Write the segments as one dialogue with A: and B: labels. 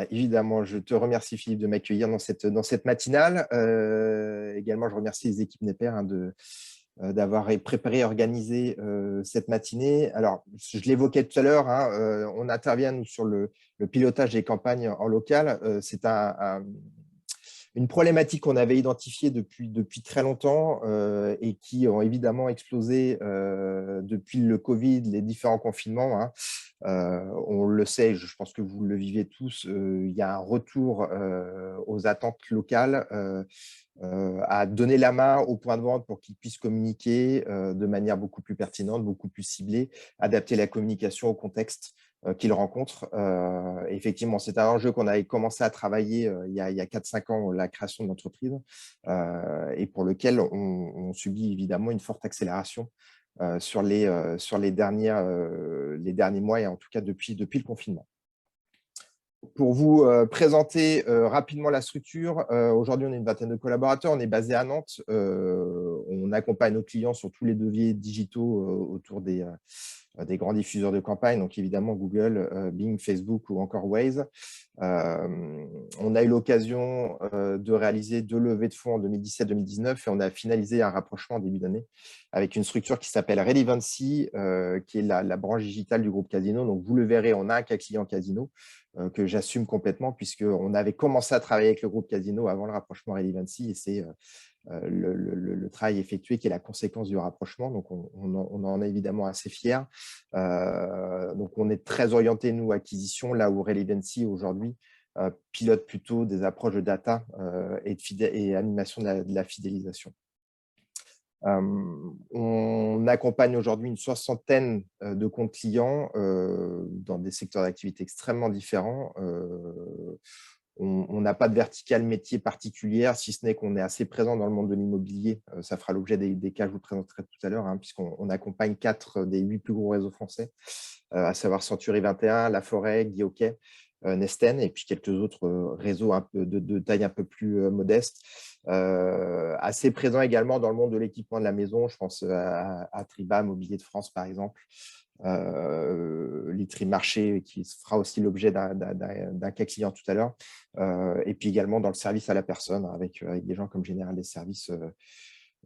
A: Évidemment, je te remercie Philippe de m'accueillir dans cette matinale. Également, je remercie les équipes Neper d'avoir préparé et organisé cette matinée. Alors, je l'évoquais tout à l'heure, on intervient nous, sur le pilotage des campagnes en local. C'est une problématique qu'on avait identifiée depuis très longtemps et qui ont évidemment explosé depuis le Covid, les différents confinements. On le sait, je pense que vous le vivez tous, il y a un retour aux attentes locales, à donner la main aux points de vente pour qu'ils puissent communiquer de manière beaucoup plus pertinente, beaucoup plus ciblée, adapter la communication au contexte qu'ils rencontrent. Effectivement, c'est un enjeu qu'on avait commencé à travailler il y a 4-5 ans, la création de l'entreprise, et pour lequel on subit évidemment une forte accélération sur les derniers mois, et en tout cas depuis le confinement. Pour vous présenter rapidement la structure, aujourd'hui on est une vingtaine de collaborateurs, on est basé à Nantes, on accompagne nos clients sur tous les leviers digitaux autour des grands diffuseurs de campagne, donc évidemment Google, Bing, Facebook ou encore Waze. On a eu l'occasion de réaliser 2 levées de fonds en 2017-2019 et on a finalisé un rapprochement en début d'année avec une structure qui s'appelle Relevancy, qui est la branche digitale du groupe Casino. Donc vous le verrez, on a un cas client Casino que j'assume complètement puisqu'on avait commencé à travailler avec le groupe Casino avant le rapprochement Relevancy et c'est le travail effectué qui est la conséquence du rapprochement. Donc, on en est évidemment assez fiers. Donc, on est très orienté, nous, acquisition, là où Relevancy, aujourd'hui, pilote plutôt des approches de data et animation de la fidélisation. On accompagne aujourd'hui une 60aine de comptes clients dans des secteurs d'activité extrêmement différents. On n'a pas de verticale métier particulière, si ce n'est qu'on est assez présent dans le monde de l'immobilier. Ça fera l'objet des cas que je vous présenterai tout à l'heure, puisqu'on accompagne 4 des 8 plus gros réseaux français, à savoir Century 21, La Forêt, Guy Hockey, Nesten, et puis quelques autres réseaux un peu de taille un peu plus modeste. Assez présent également dans le monde de l'équipement de la maison, je pense à Triba, Mobilier de France par exemple, Litry Marché qui fera aussi l'objet d'un cas client tout à l'heure, et puis également dans le service à la personne avec des gens comme Général des Services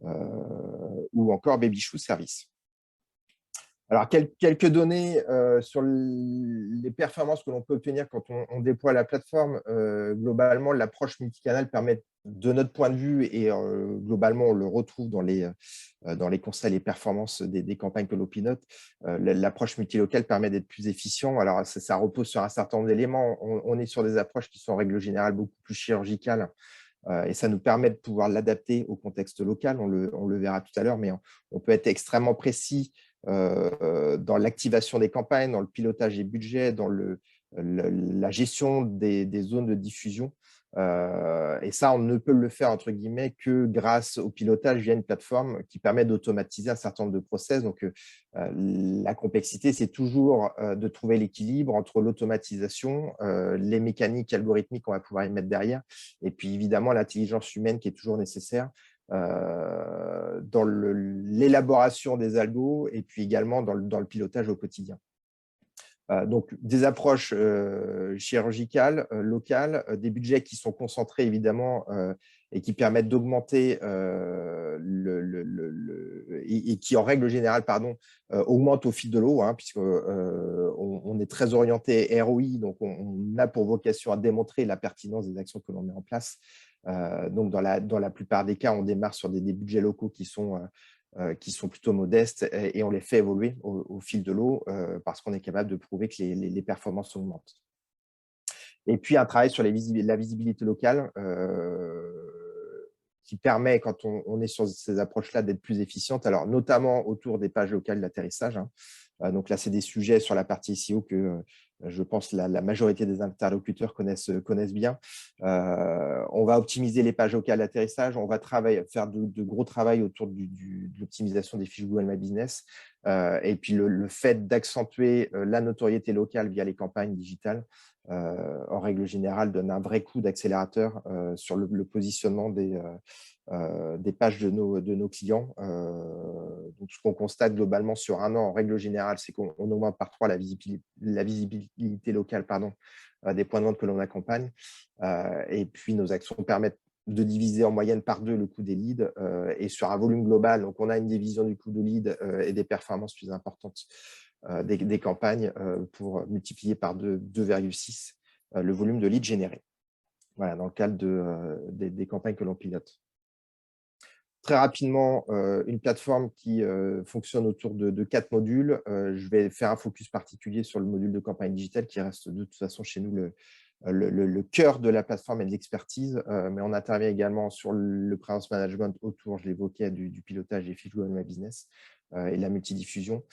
A: ou encore Babychou Service. Alors, quelques données sur les performances que l'on peut obtenir quand on déploie la plateforme. Globalement, l'approche multicanal permet, de notre point de vue, et globalement, on le retrouve dans les constats et les performances des campagnes que l'on pilote, l'approche multilocale permet d'être plus efficient. Alors, ça repose sur un certain nombre d'éléments. On est sur des approches qui sont en règle générale beaucoup plus chirurgicales, et ça nous permet de pouvoir l'adapter au contexte local. On le verra tout à l'heure, mais on peut être extrêmement précis dans l'activation des campagnes, dans le pilotage des budgets, dans la gestion des zones de diffusion. Et ça, on ne peut le faire, entre guillemets, que grâce au pilotage via une plateforme qui permet d'automatiser un certain nombre de process. Donc, la complexité, c'est toujours de trouver l'équilibre entre l'automatisation, les mécaniques algorithmiques qu'on va pouvoir y mettre derrière, et puis évidemment l'intelligence humaine qui est toujours nécessaire dans l'élaboration des algos et puis également dans le pilotage au quotidien. Donc, des approches chirurgicales, locales, des budgets qui sont concentrés évidemment et qui permettent d'augmenter et qui en règle générale augmentent au fil de l'eau, puisqu'on est très orienté ROI, donc on a pour vocation à démontrer la pertinence des actions que l'on met en place. Donc dans la plupart des cas, on démarre sur des budgets locaux qui sont plutôt modestes et on les fait évoluer au fil de l'eau parce qu'on est capable de prouver que les performances augmentent. Et puis, un travail sur la visibilité locale qui permet, quand on est sur ces approches-là, d'être plus efficiente, alors notamment autour des pages locales d'atterrissage. Donc là, c'est des sujets sur la partie SEO que je pense la majorité des interlocuteurs connaissent bien. On va optimiser les pages locales d'atterrissage, on va faire de gros travail autour de l'optimisation des fiches Google My Business, et puis le fait d'accentuer la notoriété locale via les campagnes digitales, en règle générale, donne un vrai coup d'accélérateur sur le positionnement des pages de nos clients. Donc, ce qu'on constate globalement sur un an, en règle générale, c'est qu'on augmente par 3 la visibilité locale des points de vente que l'on accompagne. Et puis, nos actions permettent de diviser en moyenne par 2 le coût des leads. Et sur un volume global, donc on a une division du coût de lead et des performances plus importantes des campagnes pour multiplier par 2,6 le volume de leads générés. Voilà, dans le cadre des campagnes que l'on pilote. Très rapidement, une plateforme qui fonctionne autour de 4 modules. Je vais faire un focus particulier sur le module de campagne digitale qui reste de toute façon chez nous le cœur de la plateforme et de l'expertise, mais on intervient également sur le presence management autour, je l'évoquais, du pilotage des fiches Google My Business et la multidiffusion.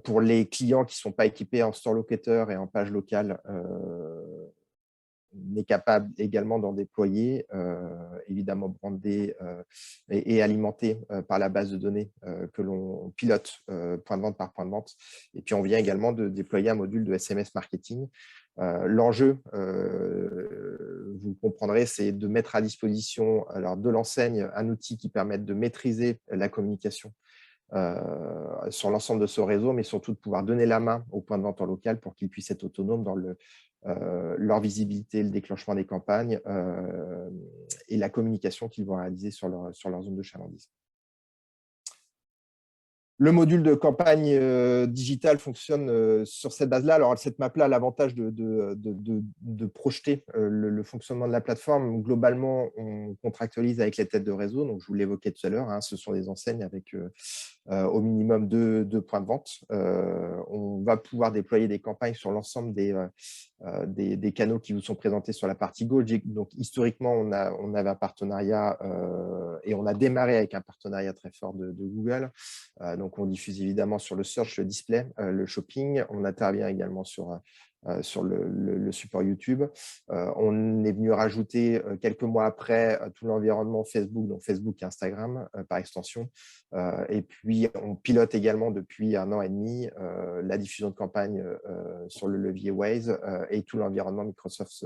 A: Pour les clients qui ne sont pas équipés en store locator et en page locale, on est capable également d'en déployer, évidemment brandé et alimenté par la base de données que l'on pilote point de vente par point de vente. Et puis, on vient également de déployer un module de SMS marketing. L'enjeu, vous comprendrez, c'est de mettre à disposition de l'enseigne un outil qui permette de maîtriser la communication sur l'ensemble de ce réseau, mais surtout de pouvoir donner la main au point de vente en local pour qu'ils puissent être autonomes dans leur visibilité, le déclenchement des campagnes et la communication qu'ils vont réaliser sur leur zone de chalandise. Le module de campagne digitale fonctionne sur cette base-là. Alors, cette map-là a l'avantage de projeter le fonctionnement de la plateforme. Globalement, on contractualise avec les têtes de réseau. Donc, je vous l'évoquais tout à l'heure, ce sont des enseignes avec au minimum 2 points de vente. On va pouvoir déployer des campagnes sur l'ensemble des canaux qui vous sont présentés sur la partie gauche. Donc, historiquement, on avait un partenariat et on a démarré avec un partenariat très fort de Google. Donc, on diffuse évidemment sur le search, le display, le shopping. On intervient également sur le support YouTube. On est venu rajouter quelques mois après tout l'environnement Facebook, donc Facebook et Instagram par extension. Et puis, on pilote également depuis 1 an et demi la diffusion de campagne sur le levier Waze et tout l'environnement Microsoft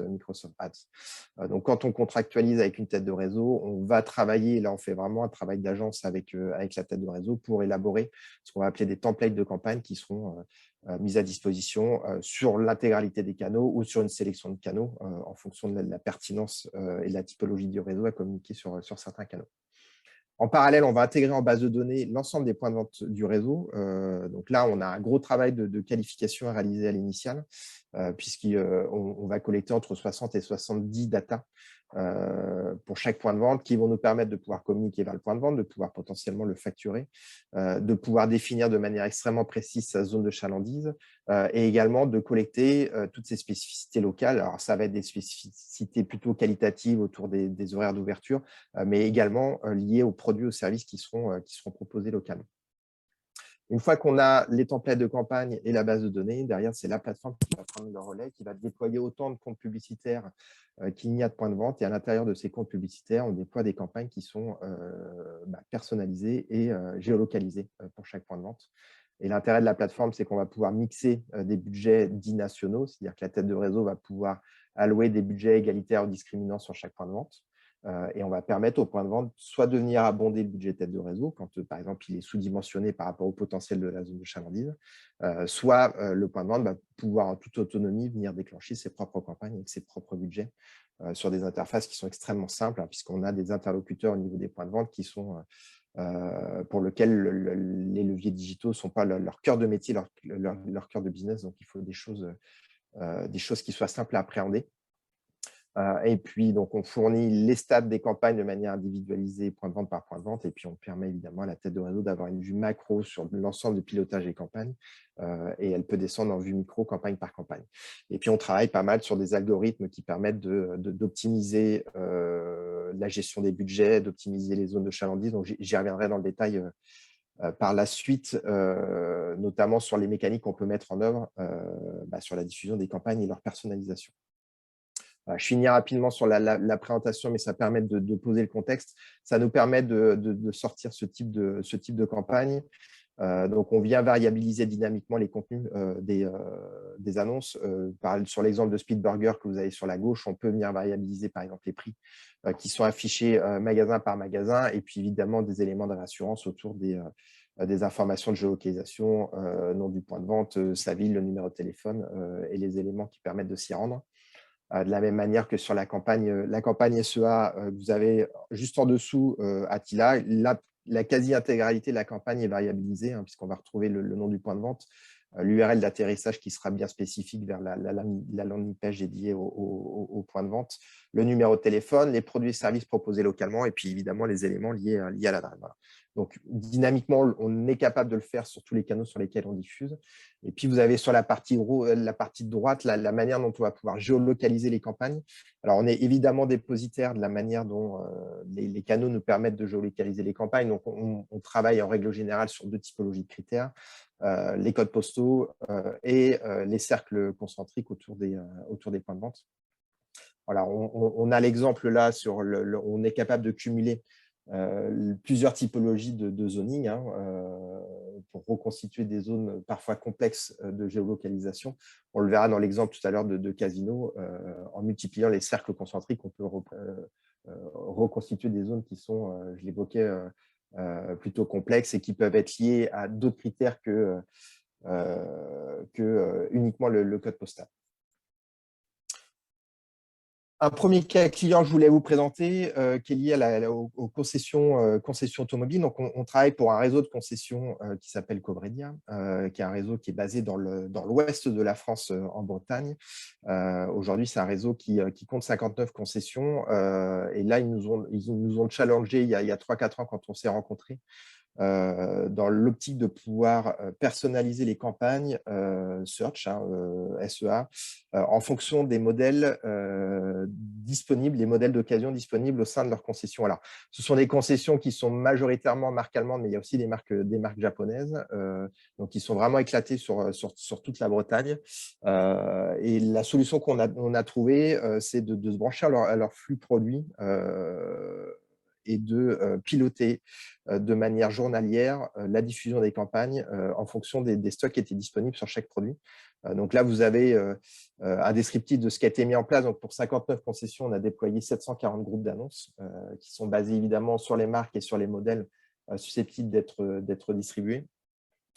A: Ads. Donc, quand on contractualise avec une tête de réseau, on va travailler, là on fait vraiment un travail d'agence avec la tête de réseau pour élaborer ce qu'on va appeler des templates de campagne qui seront mises à disposition sur l'intégralité des canaux ou sur une sélection de canaux en fonction de la pertinence et de la typologie du réseau à communiquer sur certains canaux. En parallèle, on va intégrer en base de données l'ensemble des points de vente du réseau. Donc là, on a un gros travail de qualification à réaliser à l'initial, puisqu'on va collecter entre 60 et 70 data pour chaque point de vente qui vont nous permettre de pouvoir communiquer vers le point de vente, de pouvoir potentiellement le facturer, de pouvoir définir de manière extrêmement précise sa zone de chalandise et également de collecter toutes ces spécificités locales. Alors, ça va être des spécificités plutôt qualitatives autour des horaires d'ouverture, mais également liées aux produits, aux services qui seront proposés localement. Une fois qu'on a les templates de campagne et la base de données, derrière, c'est la plateforme qui va prendre le relais, qui va déployer autant de comptes publicitaires qu'il n'y a de points de vente. Et à l'intérieur de ces comptes publicitaires, on déploie des campagnes qui sont personnalisées et géolocalisées pour chaque point de vente. Et l'intérêt de la plateforme, c'est qu'on va pouvoir mixer des budgets dits nationaux, c'est-à-dire que la tête de réseau va pouvoir allouer des budgets égalitaires ou discriminants sur chaque point de vente. Et on va permettre au point de vente soit de venir abonder le budget tête de réseau quand, par exemple, il est sous-dimensionné par rapport au potentiel de la zone de chalandise, soit le point de vente va pouvoir en toute autonomie venir déclencher ses propres campagnes avec ses propres budgets sur des interfaces qui sont extrêmement simples, puisqu'on a des interlocuteurs au niveau des points de vente qui sont pour lesquels les leviers digitaux ne sont pas leur cœur de métier, leur cœur de business. Donc, il faut des choses qui soient simples à appréhender. Et puis, donc, on fournit les stats des campagnes de manière individualisée, point de vente par point de vente. Et puis, on permet évidemment à la tête de réseau d'avoir une vue macro sur l'ensemble du pilotage des campagnes. Et elle peut descendre en vue micro, campagne par campagne. Et puis, on travaille pas mal sur des algorithmes qui permettent d'optimiser la gestion des budgets, d'optimiser les zones de chalandise. Donc, j'y reviendrai dans le détail par la suite, notamment sur les mécaniques qu'on peut mettre en œuvre sur la diffusion des campagnes et leur personnalisation. Je finis rapidement sur la présentation, mais ça permet de poser le contexte. Ça nous permet de sortir ce type de campagne Donc, on vient variabiliser dynamiquement les contenus des annonces. Sur l'exemple de Speedburger que vous avez sur la gauche, on peut venir variabiliser, par exemple, les prix qui sont affichés magasin par magasin, et puis évidemment des éléments de rassurance autour des informations de géolocalisation, nom du point de vente, sa ville, le numéro de téléphone et les éléments qui permettent de s'y rendre. De la même manière que sur la campagne SEA, vous avez juste en dessous Attila, la quasi-intégralité de la campagne est variabilisée, puisqu'on va retrouver le nom du point de vente, l'URL d'atterrissage qui sera bien spécifique vers la landing page dédiée au point de vente, le numéro de téléphone, les produits et services proposés localement, et puis évidemment les éléments liés à l'adresse. Voilà. Donc, dynamiquement, on est capable de le faire sur tous les canaux sur lesquels on diffuse. Et puis, vous avez sur la partie de droite la manière dont on va pouvoir géolocaliser les campagnes. Alors, on est évidemment dépositaire de la manière dont les canaux nous permettent de géolocaliser les campagnes. Donc, on travaille en règle générale sur 2 typologies de critères, les codes postaux et les cercles concentriques autour des points de vente. Voilà, on a l'exemple là, on est capable de cumuler plusieurs typologies de zoning pour reconstituer des zones parfois complexes de géolocalisation. On le verra dans l'exemple tout à l'heure de Casino. En multipliant les cercles concentriques, on peut reconstituer des zones qui sont, je l'évoquais, plutôt complexes et qui peuvent être liées à d'autres critères que uniquement le code postal. Un premier cas client que je voulais vous présenter, qui est lié aux concessions automobiles. Donc, on travaille pour un réseau de concessions qui s'appelle Cobredia, qui est un réseau qui est basé dans l'ouest de la France, en Bretagne. Aujourd'hui, c'est un réseau qui compte 59 concessions. Et là, ils nous ont challengé il y a 3-4 ans quand on s'est rencontrés, dans l'optique de pouvoir personnaliser les campagnes search, SEA, en fonction des modèles disponibles, les modèles d'occasion disponibles au sein de leurs concessions. Alors, ce sont des concessions qui sont majoritairement marques allemandes, mais il y a aussi des marques japonaises, donc qui sont vraiment éclatées sur toute la Bretagne. Et la solution qu'on a trouvée, c'est de se brancher à leur flux produit et de piloter de manière journalière la diffusion des campagnes en fonction des stocks qui étaient disponibles sur chaque produit. Donc là, vous avez un descriptif de ce qui a été mis en place. Donc pour 59 concessions, on a déployé 740 groupes d'annonces qui sont basés évidemment sur les marques et sur les modèles susceptibles d'être distribués.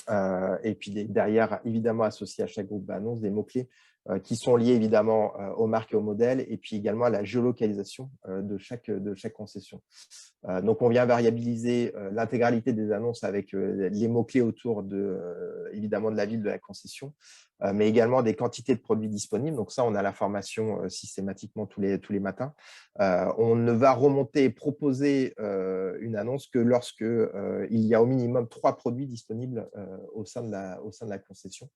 A: Et puis derrière, évidemment, associés à chaque groupe d'annonces, des mots-clés qui sont liés évidemment aux marques et aux modèles, et puis également à la géolocalisation de chaque concession. Donc, on vient variabiliser l'intégralité des annonces avec les mots-clés autour évidemment de la ville de la concession, mais également des quantités de produits disponibles. Donc ça, on a la formation systématiquement tous les matins. On ne va remonter et proposer une annonce que lorsque il y a au minimum 3 produits disponibles au sein de la concession.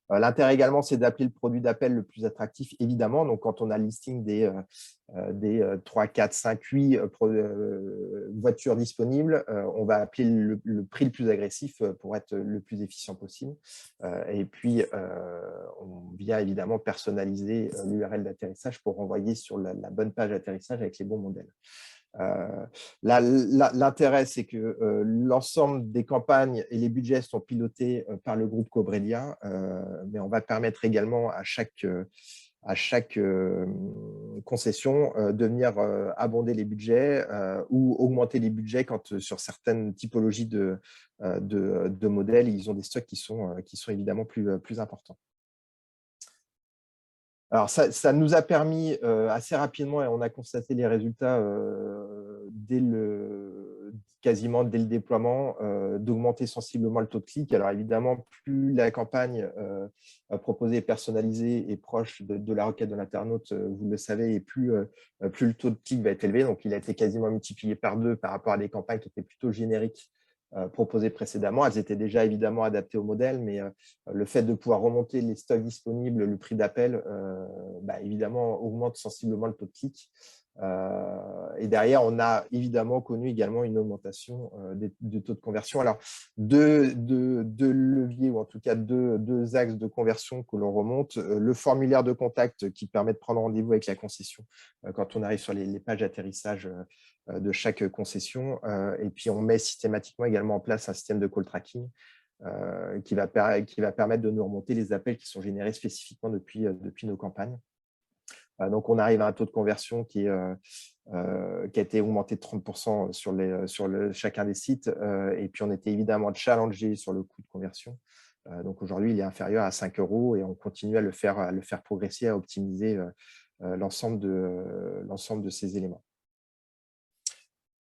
A: L'intérêt également, c'est d'appeler le produit d'appel le plus attractif, évidemment. Donc, quand on a le listing des 3, 4, 5, 8 voitures disponibles, on va appeler le prix le plus agressif pour être le plus efficient possible. Et puis, on vient évidemment personnaliser l'URL d'atterrissage pour renvoyer sur la bonne page d'atterrissage avec les bons modèles. L'intérêt, c'est que l'ensemble des campagnes et les budgets sont pilotés par le groupe Cobrelia, mais on va permettre également à chaque concession de venir abonder les budgets ou augmenter les budgets quand sur certaines typologies de modèles, ils ont des stocks qui sont évidemment plus importants. Alors, ça nous a permis assez rapidement, et on a constaté les résultats quasiment dès le déploiement, d'augmenter sensiblement le taux de clic. Alors évidemment, plus la campagne proposée, personnalisée et proche de la requête de l'internaute, vous le savez, et plus le taux de clic va être élevé. Donc, il a été quasiment multiplié par 2 par rapport à des campagnes qui étaient plutôt génériques proposées précédemment. Elles étaient déjà évidemment adaptées au modèle, mais le fait de pouvoir remonter les stocks disponibles, le prix d'appel, évidemment, augmente sensiblement le taux de clic. Et derrière, on a évidemment connu également une augmentation du taux de conversion. Alors, deux leviers, ou en tout cas deux axes de conversion que l'on remonte. Le formulaire de contact qui permet de prendre rendez-vous avec la concession quand on arrive sur les pages d'atterrissage de chaque concession. Et puis, on met systématiquement également en place un système de call tracking qui va permettre de nous remonter les appels qui sont générés spécifiquement depuis nos campagnes. Donc, on arrive à un taux de conversion qui a été augmenté de 30% sur chacun des sites. Et puis, on était évidemment challengé sur le coût de conversion. Donc, aujourd'hui, il est inférieur à 5 € et on continue à le faire progresser, à optimiser l'ensemble de ces éléments.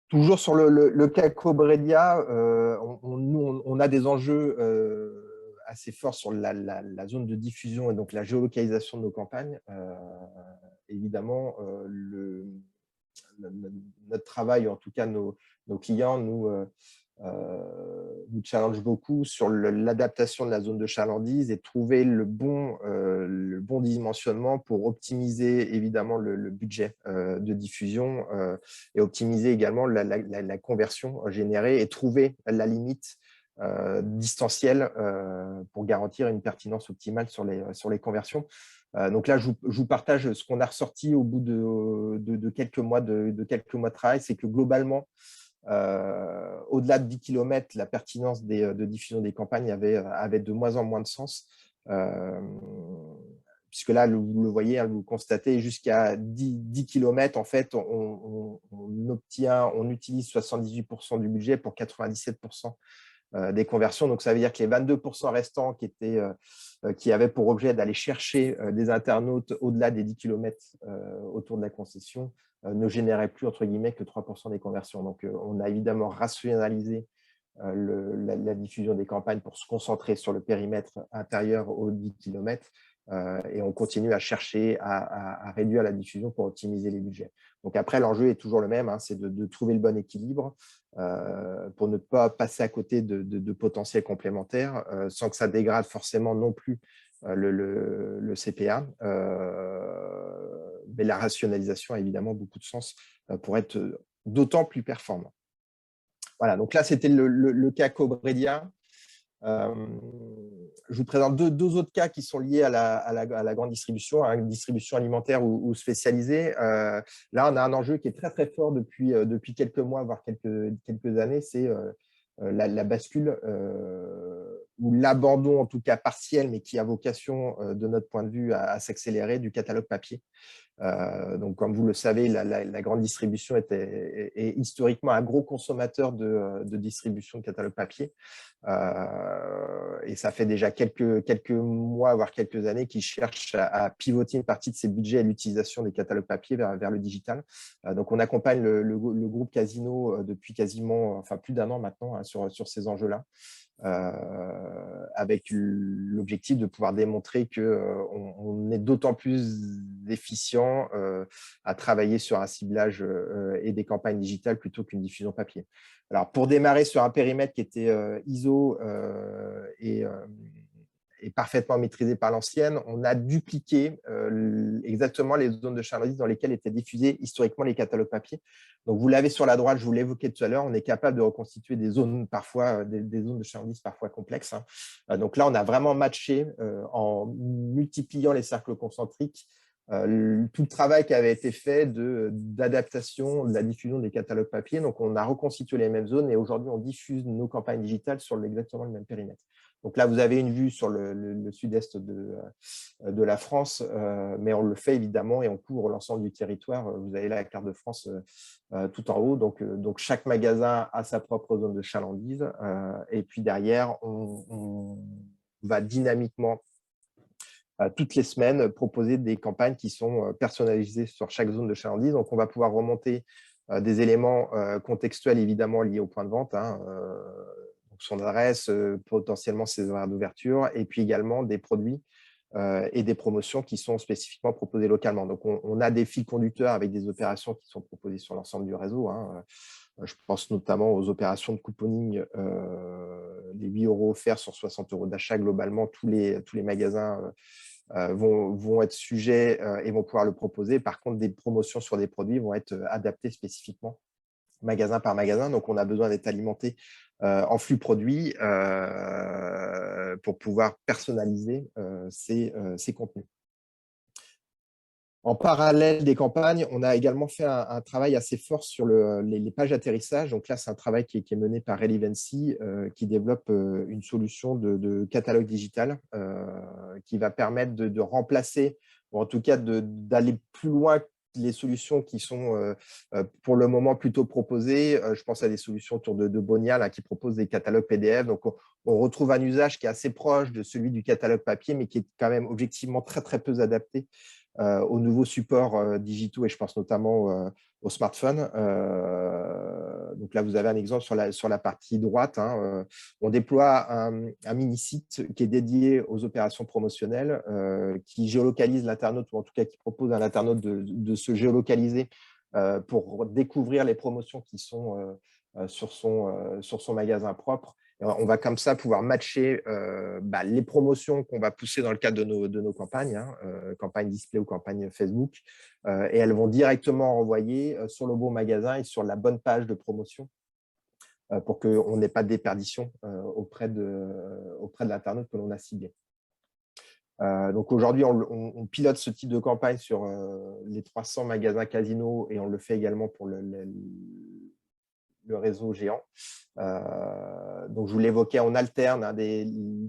A: Toujours sur le cas Cobredia, on a des enjeux assez forts sur la zone de diffusion et donc la géolocalisation de nos campagnes. Évidemment, notre travail, ou en tout cas nos clients, nous challenge beaucoup sur l'adaptation de la zone de chalandise et trouver le bon dimensionnement pour optimiser évidemment le budget de diffusion et optimiser également la conversion générée et trouver la limite distancielle pour garantir une pertinence optimale sur les conversions. Donc là, je vous partage ce qu'on a ressorti au bout de quelques mois de travail, c'est que globalement, au-delà de 10 km, la pertinence de diffusion des campagnes avait de moins en moins de sens. Puisque là, vous le voyez, hein, vous le constatez, jusqu'à 10 km, en fait, on utilise 78% du budget pour 97% des conversions. Donc, ça veut dire que les 22% restants qui avaient pour objet d'aller chercher des internautes au-delà des 10 km autour de la concession ne généraient plus, entre guillemets, que 3% des conversions. Donc, on a évidemment rationalisé la diffusion des campagnes pour se concentrer sur le périmètre intérieur aux 10 km. Et on continue à chercher à réduire la diffusion pour optimiser les budgets. Donc après, l'enjeu est toujours le même, hein, c'est de trouver le bon équilibre pour ne pas passer à côté de potentiels complémentaires sans que ça dégrade forcément non plus le CPA. Mais la rationalisation a évidemment beaucoup de sens pour être d'autant plus performant. Voilà, donc là, c'était le cas Cobredia. Je vous présente deux autres cas qui sont liés à la grande distribution, à une distribution alimentaire ou spécialisée. Là, on a un enjeu qui est très, très fort depuis quelques mois, voire quelques années, c'est la bascule ou l'abandon, en tout cas partiel, mais qui a vocation, de notre point de vue, à s'accélérer du catalogue papier. Donc, comme vous le savez, la grande distribution est historiquement un gros consommateur de distribution de catalogue papier. Et ça fait déjà quelques mois, voire quelques années, qu'ils cherchent à pivoter une partie de ses budgets à l'utilisation des catalogues papier vers le digital. Donc, on accompagne le groupe Casino depuis quasiment, enfin plus d'1 an maintenant, hein, sur ces enjeux-là. Avec l'objectif de pouvoir démontrer qu'on est d'autant plus efficient à travailler sur un ciblage et des campagnes digitales plutôt qu'une diffusion papier. Alors, pour démarrer sur un périmètre qui était ISO et parfaitement maîtrisé par l'ancienne, on a dupliqué exactement les zones de chalandise dans lesquelles étaient diffusés historiquement les catalogues papier. Donc, vous l'avez sur la droite, je vous l'évoquais tout à l'heure, on est capable de reconstituer des zones parfois, des zones de chalandise parfois complexes. Hein. Donc là, on a vraiment matché en multipliant les cercles concentriques tout le travail qui avait été fait d'adaptation de la diffusion des catalogues papier. Donc, on a reconstitué les mêmes zones et aujourd'hui, on diffuse nos campagnes digitales sur exactement le même périmètre. Donc là, vous avez une vue sur le sud-est de la France, mais on le fait évidemment et on couvre l'ensemble du territoire. Vous avez la carte de France tout en haut. Donc, chaque magasin a sa propre zone de chalandise. Et puis derrière, on va dynamiquement toutes les semaines proposer des campagnes qui sont personnalisées sur chaque zone de chalandise. Donc, on va pouvoir remonter des éléments contextuels évidemment liés au point de vente, hein, donc son adresse, potentiellement ses horaires d'ouverture, et puis également des produits et des promotions qui sont spécifiquement proposées localement. Donc, on a des fils conducteurs avec des opérations qui sont proposées sur l'ensemble du réseau. Hein. Je pense notamment aux opérations de couponing, les 8 € offerts sur 60 € d'achat. Globalement, tous les magasins vont être sujets et vont pouvoir le proposer. Par contre, des promotions sur des produits vont être adaptées spécifiquement magasin par magasin. Donc, on a besoin d'être alimenté en flux produits pour pouvoir personnaliser ces contenus. En parallèle des campagnes, on a également fait un travail assez fort sur les pages d'atterrissage. Donc là, c'est un travail qui est mené par Relevancy, qui développe une solution de catalogue digital qui va permettre de remplacer, ou en tout cas d'aller plus loin que les solutions qui sont pour le moment plutôt proposées. Je pense à des solutions autour de Bonia là, qui proposent des catalogues PDF. Donc, on retrouve un usage qui est assez proche de celui du catalogue papier, mais qui est quand même objectivement très, très peu adapté aux nouveaux supports digitaux, et je pense notamment aux smartphones. Donc là, vous avez un exemple sur la partie droite. On déploie un mini-site qui est dédié aux opérations promotionnelles, qui géolocalise l'internaute, ou en tout cas qui propose à l'internaute de se géolocaliser pour découvrir les promotions qui sont sur son magasin propre. On va comme ça pouvoir matcher les promotions qu'on va pousser dans le cadre de nos campagnes, campagne display ou campagne Facebook, et elles vont directement renvoyer sur le bon magasin et sur la bonne page de promotion pour qu'on n'ait pas de déperdition auprès de l'internaute que l'on a ciblé. Donc aujourd'hui, on pilote ce type de campagne sur les 300 magasins Casino, et on le fait également pour le réseau géant. Donc, je vous l'évoquais, on alterne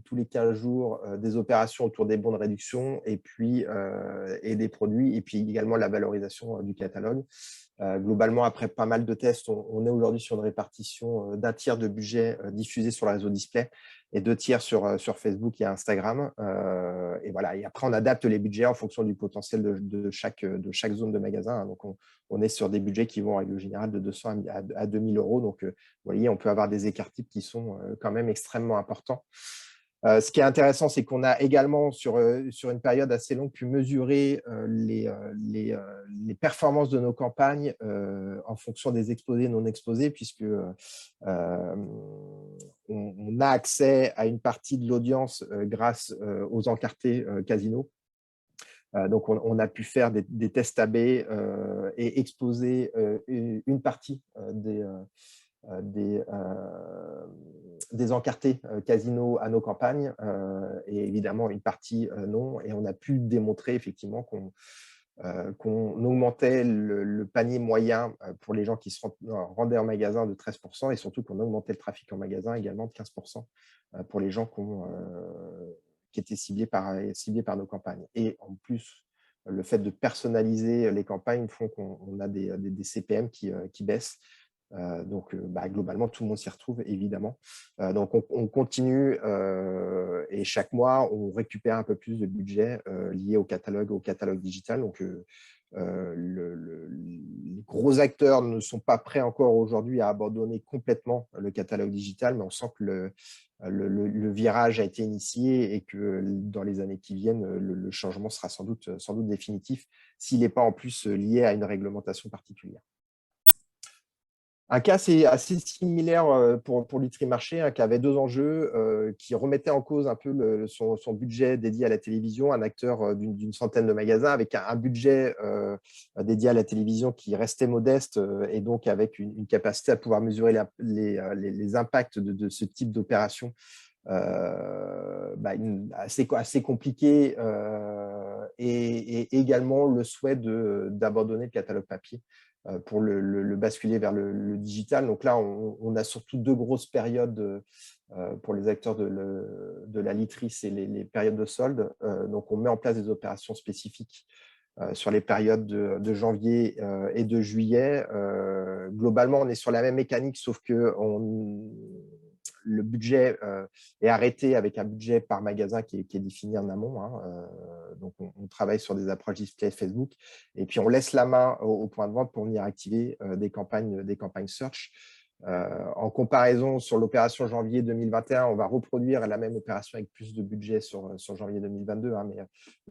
A: tous les 15 jours des opérations autour des bons de réduction et des produits, et puis également la valorisation du catalogue. Globalement, après pas mal de tests, on est aujourd'hui sur une répartition d'un tiers de budget diffusé sur le réseau display et 2 tiers sur Facebook et Instagram. Et voilà. Et après, on adapte les budgets en fonction du potentiel de chaque zone de magasin. Donc, on est sur des budgets qui vont, en règle générale, de 200 à 2000 euros. Donc, vous voyez, on peut avoir des écarts types qui sont quand même extrêmement importants. Ce qui est intéressant, c'est qu'on a également, sur une période assez longue, pu mesurer les performances de nos campagnes en fonction des exposés et non exposés, puisque on a accès à une partie de l'audience grâce aux encartés Casino. Donc, on a pu faire des tests AB et exposer une partie des encartés Casino à nos campagnes, et évidemment une partie non. Et on a pu démontrer effectivement qu'on augmentait le panier moyen pour les gens qui se rendaient en magasin de 13%, et surtout qu'on augmentait le trafic en magasin également de 15% pour les gens qui étaient ciblés par nos campagnes. Et en plus, le fait de personnaliser les campagnes font qu'on a des CPM qui baissent. Donc, globalement, tout le monde s'y retrouve, évidemment. Donc, on continue et chaque mois, on récupère un peu plus de budget lié au catalogue digital. Donc, les gros acteurs ne sont pas prêts encore aujourd'hui à abandonner complètement le catalogue digital, mais on sent que le virage a été initié et que dans les années qui viennent, le changement sera sans doute définitif s'il n'est pas en plus lié à une réglementation particulière. Un cas assez similaire pour Nutrimarché, qui avait 2 enjeux, qui remettaient en cause un peu son budget dédié à la télévision, un acteur d'une centaine de magasins, avec un budget dédié à la télévision qui restait modeste, et donc avec une capacité à pouvoir mesurer les impacts de ce type d'opération assez compliqué, et également le souhait d'abandonner le catalogue papier pour le basculer vers le digital. Donc là, on a surtout 2 grosses périodes pour les acteurs de la literie, c'est les périodes de solde. Donc, on met en place des opérations spécifiques sur les périodes de janvier et de juillet. Globalement, on est sur la même mécanique, sauf que le budget est arrêté avec un budget par magasin qui est défini en amont. Donc, on travaille sur des approches display Facebook, et puis on laisse la main au point de vente pour venir activer des campagnes search. En comparaison, sur l'opération janvier 2021, on va reproduire la même opération avec plus de budget sur janvier 2022, mais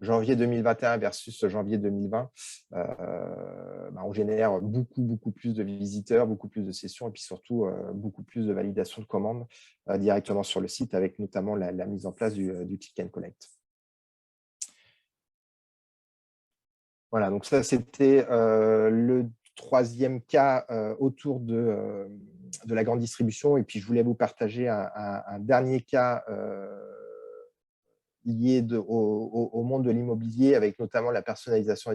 A: janvier 2021 versus janvier 2020, on génère beaucoup plus de visiteurs, beaucoup plus de sessions, et puis surtout beaucoup plus de validation de commandes directement sur le site, avec notamment la mise en place du click and collect. Voilà, donc ça, c'était le 3e cas autour de la grande distribution. Et puis, je voulais vous partager un dernier cas liées au monde de l'immobilier, avec notamment la personnalisation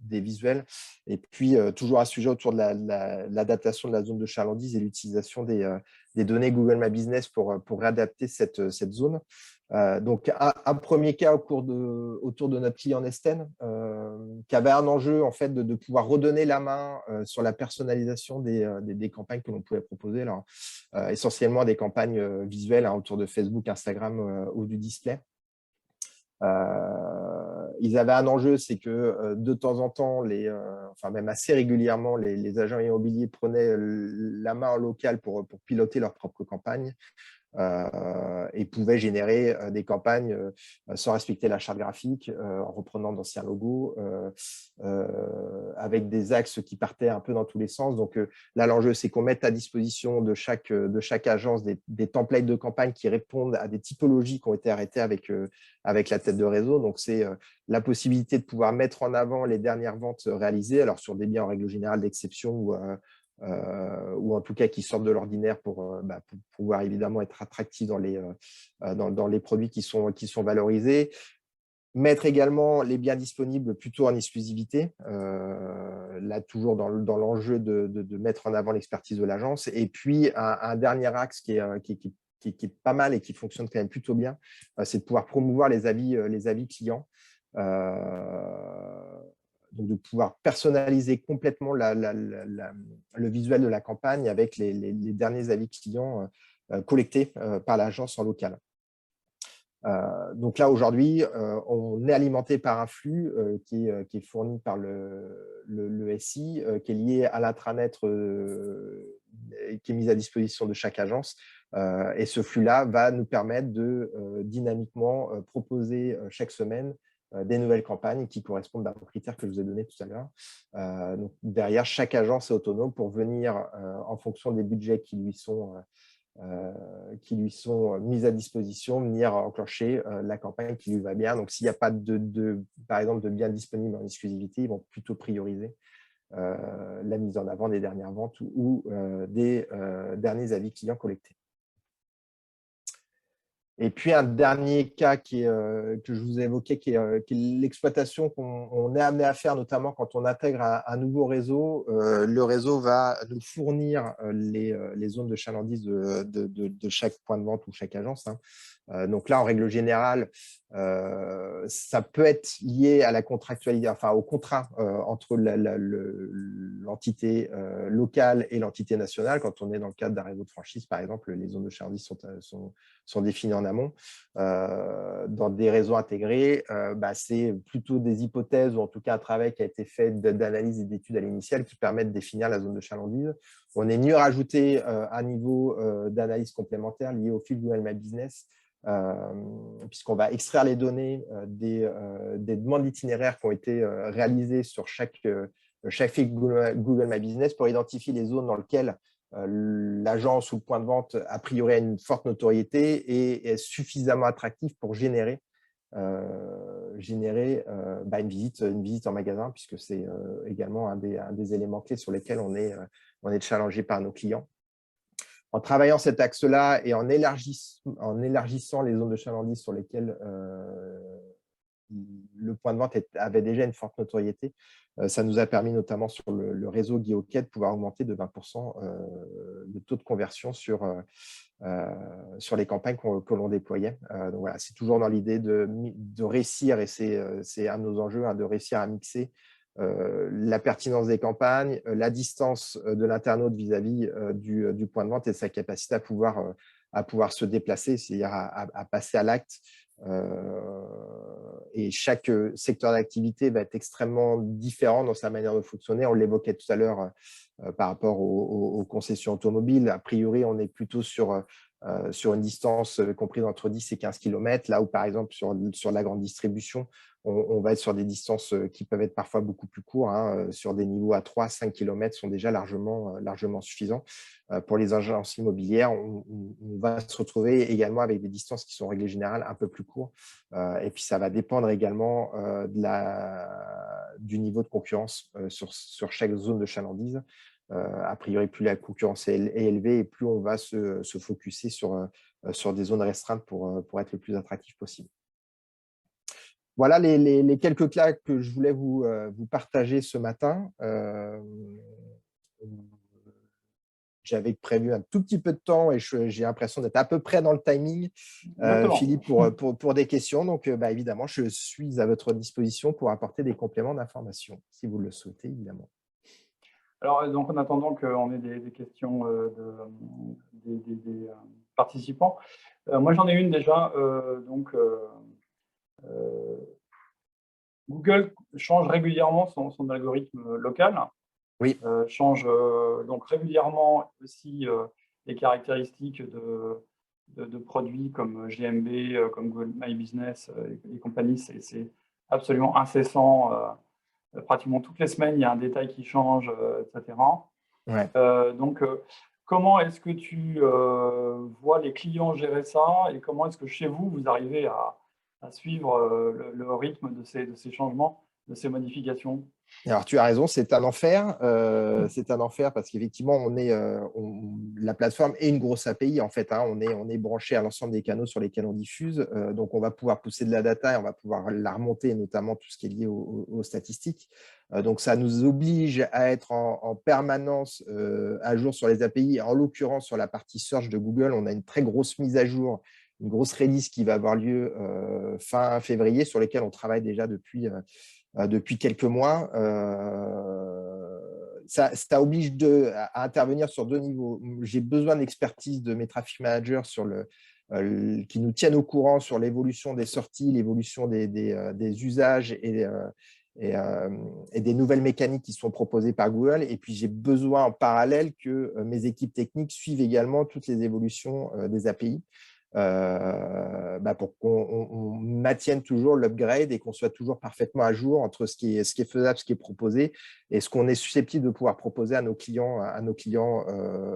A: des visuels, et puis toujours un sujet autour de l'adaptation de la zone de chalandise et l'utilisation des données Google My Business pour réadapter cette zone. Donc, un premier cas autour de notre client Nesten, qui avait un enjeu en fait de pouvoir redonner la main sur la personnalisation des campagnes que l'on pouvait proposer. Alors, essentiellement des campagnes visuelles autour de Facebook, Instagram ou du display. Ils avaient un enjeu, c'est que de temps en temps, enfin même assez régulièrement, les agents immobiliers prenaient la main en local pour piloter leur propre campagne. Et pouvaient générer des campagnes sans respecter la charte graphique, en reprenant d'anciens logos, avec des axes qui partaient un peu dans tous les sens. Donc là, l'enjeu, c'est qu'on mette à disposition de chaque agence des templates de campagne qui répondent à des typologies qui ont été arrêtées avec la tête de réseau. Donc, c'est la possibilité de pouvoir mettre en avant les dernières ventes réalisées, alors sur des biens en règle générale d'exception ou en tout cas qui sortent de l'ordinaire pour pouvoir évidemment être attractifs dans les produits qui sont valorisés. Mettre également les biens disponibles plutôt en exclusivité, là toujours dans l'enjeu de mettre en avant l'expertise de l'agence. Et puis un dernier axe qui est pas mal et qui fonctionne quand même plutôt bien, c'est de pouvoir promouvoir les avis clients. Donc de pouvoir personnaliser complètement le visuel de la campagne avec les derniers avis clients collectés par l'agence en local. Donc là, aujourd'hui, on est alimenté par un flux qui est fourni par le SI, qui est lié à l'intranet qui est mis à disposition de chaque agence. Et ce flux-là va nous permettre de dynamiquement proposer chaque semaine des nouvelles campagnes qui correspondent aux critères que je vous ai donnés tout à l'heure. Donc derrière, chaque agence est autonome pour venir, en fonction des budgets qui lui sont mises à disposition, venir enclencher la campagne qui lui va bien. Donc, s'il n'y a pas par exemple, de biens disponibles en exclusivité, ils vont plutôt prioriser la mise en avant des dernières ventes ou des derniers avis clients collectés. Et puis, un dernier cas que je vous ai évoqué, qui est l'exploitation qu'on est amené à faire, notamment quand on intègre un nouveau réseau. Le réseau va nous fournir les zones de chalandise de chaque point de vente ou chaque agence. Donc là, en règle générale, ça peut être lié à la contractualité, enfin au contrat entre l'entité locale et l'entité nationale. Quand on est dans le cadre d'un réseau de franchise, par exemple, les zones de chalandise sont définies en amont. Dans des réseaux intégrés, c'est plutôt des hypothèses, ou en tout cas un travail qui a été fait d'analyse et d'études à l'initiale qui permettent de définir la zone de chalandise. On est mieux rajouter un niveau d'analyse complémentaire lié au fil Google My Business, puisqu'on va extraire les données des demandes d'itinéraires qui ont été réalisées sur chaque fil Google My Business pour identifier les zones dans lesquelles l'agence ou le point de vente a priori a une forte notoriété et est suffisamment attractif pour générer une visite en magasin, puisque c'est également un des éléments clés sur lesquels on est challengé par nos clients. En travaillant cet axe-là et en élargissant les zones de chalandise sur lesquelles le point de vente avait déjà une forte notoriété, ça nous a permis notamment sur le réseau GuiHockey de pouvoir augmenter de 20% le taux de conversion sur les campagnes que l'on déployait. Donc voilà, c'est toujours dans l'idée de réussir, et c'est un de nos enjeux, de réussir à mixer la pertinence des campagnes, la distance de l'internaute vis-à-vis du point de vente et sa capacité à pouvoir se déplacer, c'est-à-dire à passer à l'acte. Et chaque secteur d'activité va être extrêmement différent dans sa manière de fonctionner. On l'évoquait tout à l'heure par rapport aux concessions automobiles. A priori, on est plutôt sur une distance comprise entre 10 et 15 km, là où, par exemple, sur la grande distribution, on va être sur des distances qui peuvent être parfois beaucoup plus courtes, sur des niveaux à 3-5 km sont déjà largement suffisants. Pour les agences immobilières, on va se retrouver également avec des distances qui sont en règle générale un peu plus courtes. Et puis, ça va dépendre également du niveau de concurrence sur chaque zone de chalandise. A priori, plus la concurrence est élevée et plus on va se focuser sur des zones restreintes pour être le plus attractif possible. Voilà les quelques claques que je voulais vous partager ce matin. J'avais prévu un tout petit peu de temps et j'ai l'impression d'être à peu près dans le timing,
B: Exactement.
A: Philippe, pour des questions. Donc, évidemment, je suis à votre disposition pour apporter des compléments d'information, si vous le souhaitez, évidemment.
B: Alors, donc en attendant qu'on ait des questions des participants, moi j'en ai une déjà. Euh, Google change régulièrement son algorithme local,
A: Oui,
B: change donc régulièrement aussi les caractéristiques de produits comme GMB, comme Google My Business et compagnie. C'est absolument incessant. Pratiquement toutes les semaines, il y a un détail qui change, etc.
A: ouais.
B: Comment est-ce que tu vois les clients gérer ça et comment est-ce que chez vous, vous arrivez à suivre le rythme de ces changements, de ces modifications?
A: Alors, tu as raison, c'est un enfer parce qu'effectivement, la plateforme est une grosse API en fait, hein. On est branché à l'ensemble des canaux sur lesquels on diffuse. Donc, on va pouvoir pousser de la data et on va pouvoir la remonter, notamment tout ce qui est lié aux statistiques. Donc, ça nous oblige à être en permanence à jour sur les API. En l'occurrence, sur la partie search de Google, on a une très grosse mise à jour, une grosse release qui va avoir lieu fin février, sur lesquelles on travaille déjà depuis quelques mois. Ça oblige à intervenir sur deux niveaux. J'ai besoin d'expertise de mes traffic managers qui nous tiennent au courant sur l'évolution des sorties, l'évolution des usages et des nouvelles mécaniques qui sont proposées par Google. Et puis, j'ai besoin en parallèle que mes équipes techniques suivent également toutes les évolutions des API. Pour qu'on maintienne toujours l'upgrade et qu'on soit toujours parfaitement à jour entre ce qui est faisable, ce qui est proposé et ce qu'on est susceptible de pouvoir proposer à nos clients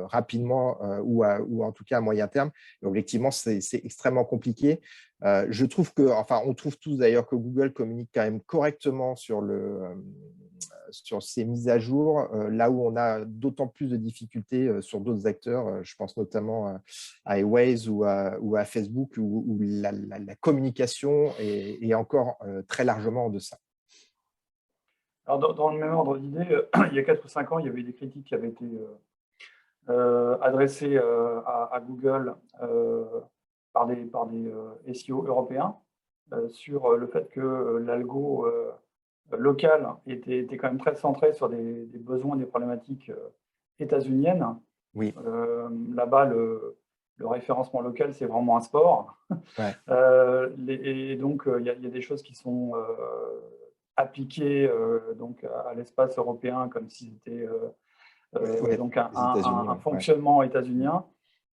A: rapidement ou en tout cas à moyen terme. Et objectivement, c'est extrêmement compliqué. Je trouve on trouve tous d'ailleurs que Google communique quand même correctement sur ces mises à jour, là où on a d'autant plus de difficultés sur d'autres acteurs. Je pense notamment à Waze ou à Facebook, où la communication est encore très largement en deçà.
B: Alors, dans le même ordre d'idée, il y a 4 ou 5 ans, il y avait eu des critiques qui avaient été adressées à Google par des SEO européens sur le fait que l'algo local était quand même très centré sur des besoins, des problématiques états-uniennes.
A: Oui,
B: Là-bas, le référencement local, c'est vraiment un sport.
A: ouais,
B: Et donc, il y a des choses qui sont appliquées donc à l'espace européen comme si c'était
A: ouais,
B: donc
A: les États-Unis,
B: un
A: ouais, ouais.
B: fonctionnement états-unien.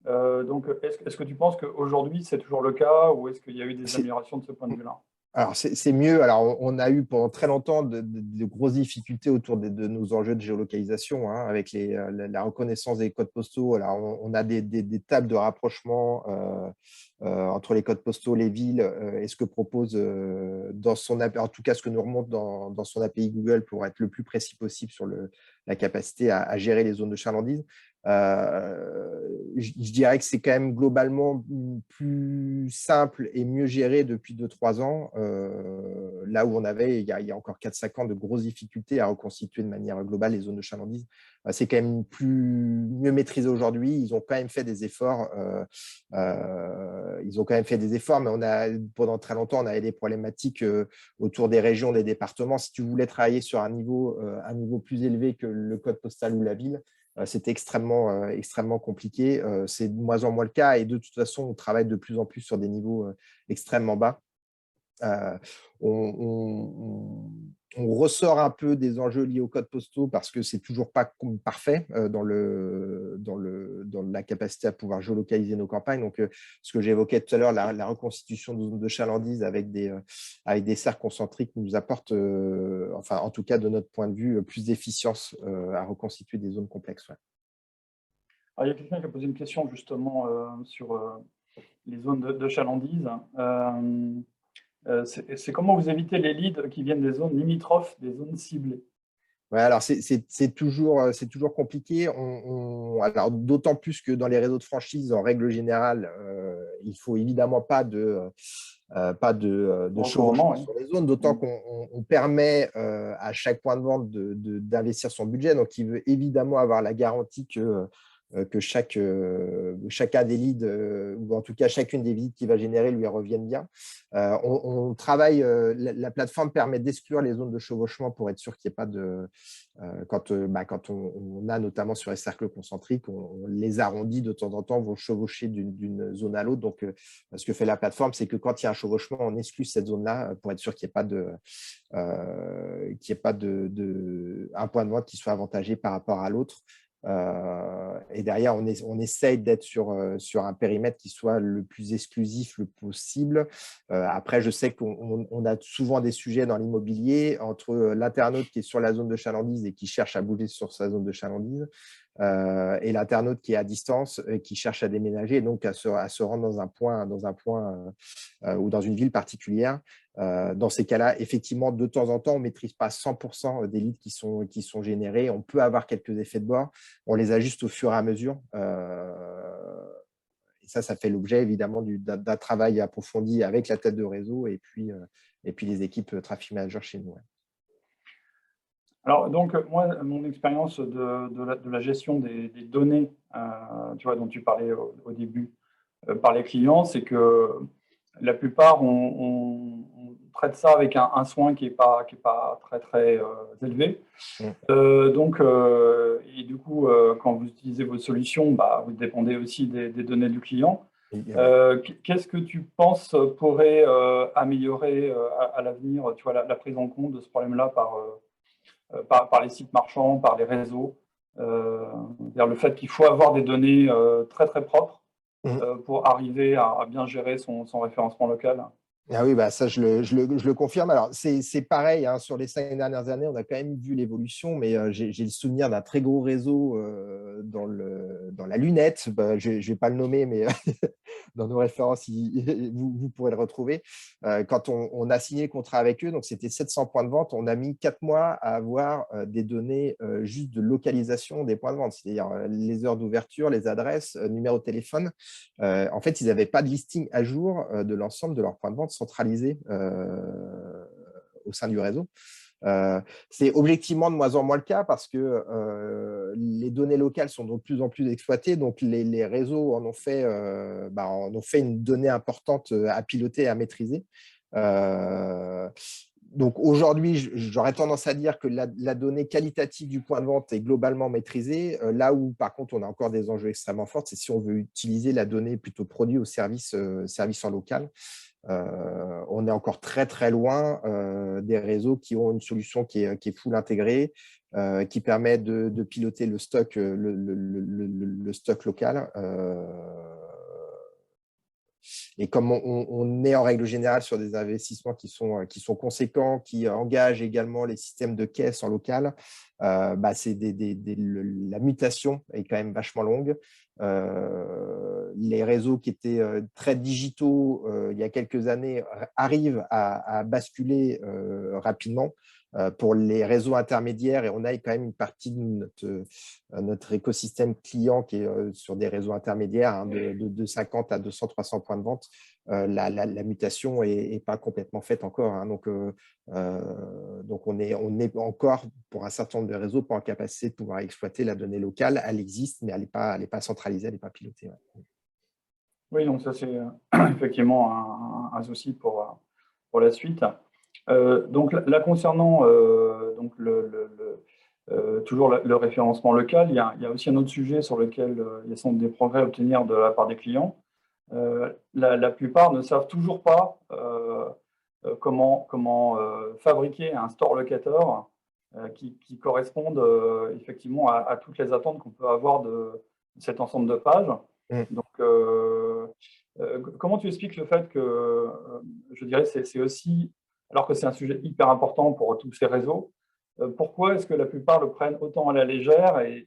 B: Donc, est-ce que tu penses qu'aujourd'hui, c'est toujours le cas ou est-ce qu'il y a eu des
A: C'est
B: améliorations de ce point de vue-là?
A: Alors, c'est mieux. Alors, on a eu pendant très longtemps de grosses difficultés autour de nos enjeux de géolocalisation, hein, avec la reconnaissance des codes postaux. Alors, on a des tables de rapprochement entre les codes postaux, les villes, et ce que propose en tout cas, ce que nous remonte dans son API Google pour être le plus précis possible sur la capacité à gérer les zones de chalandise. Je dirais que c'est quand même globalement plus simple et mieux géré depuis 2-3 ans, là où il y a encore 4-5 ans de grosses difficultés à reconstituer de manière globale les zones de chalandise. C'est quand même mieux maîtrisé aujourd'hui. Ils ont quand même fait des efforts. Mais pendant très longtemps, on avait des problématiques autour des régions, des départements. Si tu voulais travailler sur un niveau plus élevé que le code postal ou la ville, c'était extrêmement compliqué. C'est de moins en moins le cas et de toute façon, on travaille de plus en plus sur des niveaux extrêmement bas. On ressort un peu des enjeux liés aux codes postaux parce que c'est toujours pas parfait dans la capacité à pouvoir géolocaliser nos campagnes. Donc, ce que j'évoquais tout à l'heure, la reconstitution de zones de chalandise avec des cercles concentriques nous apporte, enfin, en tout cas, de notre point de vue, plus d'efficience à reconstituer des zones complexes. Ouais.
B: Alors, il y a quelqu'un qui a posé une question justement sur les zones de chalandise. C'est comment vous évitez les leads qui viennent des zones limitrophes, des zones ciblées?
A: Ouais, alors c'est toujours compliqué. Alors, d'autant plus que dans les réseaux de franchise, en règle générale, il ne faut évidemment pas de
B: Recouvrement,
A: chevauchement
B: oui.
A: sur les zones, d'autant qu'on permet à chaque point de vente d'investir son budget. Donc, il veut évidemment avoir la garantie que chacun des leads, ou en tout cas chacune des visites qu'il va générer lui reviennent bien. On travaille, la plateforme permet d'exclure les zones de chevauchement pour être sûr qu'il n'y ait pas de… quand on a notamment sur les cercles concentriques, on les arrondit de temps en temps, vont chevaucher d'une zone à l'autre. Donc, ce que fait la plateforme, c'est que quand il y a un chevauchement, on exclut cette zone-là pour être sûr qu'il n'y ait pas un point de vente qui soit avantagé par rapport à l'autre. Et derrière, on essaye d'être sur un périmètre qui soit le plus exclusif le possible. Après, je sais qu'on a souvent des sujets dans l'immobilier entre l'internaute qui est sur la zone de chalandise et qui cherche à bouger sur sa zone de chalandise, et l'internaute qui est à distance et qui cherche à déménager et donc à se rendre dans un point ou dans une ville particulière. Dans ces cas-là, effectivement, de temps en temps, on ne maîtrise pas 100% des leads qui sont générés. On peut avoir quelques effets de bord. On les ajuste au fur et à mesure. Et ça fait l'objet évidemment d'un travail approfondi avec la tête de réseau et puis les équipes Traffic Manager chez nous. Ouais.
B: Alors, donc, moi, mon expérience de la gestion des données, tu vois, dont tu parlais au début, par les clients, c'est que la plupart, on traite ça avec un soin qui est pas très, très élevé. Et du coup, quand vous utilisez vos solutions, bah, vous dépendez aussi des données du client. Qu'est-ce que tu penses pourrait améliorer à l'avenir, tu vois, la prise en compte de ce problème-là par les sites marchands, par les réseaux, le fait qu'il faut avoir des données très, très propres pour arriver à bien gérer son référencement local?
A: Ah oui, bah ça, je le confirme. Alors, c'est pareil, hein, sur les 5 dernières années, on a quand même vu l'évolution, mais j'ai le souvenir d'un très gros réseau dans la lunette. Bah, je ne vais pas le nommer, mais dans nos références, vous pourrez le retrouver. Quand on a signé le contrat avec eux, donc c'était 700 points de vente, on a mis 4 mois à avoir des données juste de localisation des points de vente, c'est-à-dire les heures d'ouverture, les adresses, numéro de téléphone. En fait, ils n'avaient pas de listing à jour de l'ensemble de leurs points de vente centralisés au sein du réseau. C'est objectivement de moins en moins le cas parce que les données locales sont de plus en plus exploitées. Donc, les réseaux en ont fait une donnée importante à piloter et à maîtriser. Donc, aujourd'hui, j'aurais tendance à dire que la donnée qualitative du point de vente est globalement maîtrisée. Là où, par contre, on a encore des enjeux extrêmement forts, c'est si on veut utiliser la donnée plutôt produit au service en local. On est encore très, très loin des réseaux qui ont une solution qui est full intégrée, qui permet de piloter le stock, le stock local. Et comme on est en règle générale sur des investissements qui sont conséquents, qui engagent également les systèmes de caisse en local, la mutation est quand même vachement longue. Les réseaux qui étaient très digitaux il y a quelques années arrivent à basculer rapidement. Pour les réseaux intermédiaires, et on a quand même une partie de notre écosystème client qui est sur des réseaux intermédiaires, hein, de 50 à 200, 300 points de vente. La mutation n'est pas complètement faite encore. Hein, donc, on est encore, pour un certain nombre de réseaux, pas en capacité de pouvoir exploiter la donnée locale. Elle existe, mais elle n'est pas centralisée, elle n'est pas pilotée. Ouais.
B: Oui, donc ça, c'est effectivement un souci pour la suite. Donc là, concernant donc toujours le référencement local, il y a aussi un autre sujet sur lequel il y a sans doute des progrès à obtenir de la part des clients. La plupart ne savent toujours pas comment fabriquer un store locator qui corresponde effectivement à toutes les attentes qu'on peut avoir de cet ensemble de pages. Donc, comment tu expliques le fait que, je dirais, c'est aussi, alors que c'est un sujet hyper important pour tous ces réseaux, pourquoi est-ce que la plupart le prennent autant à la légère et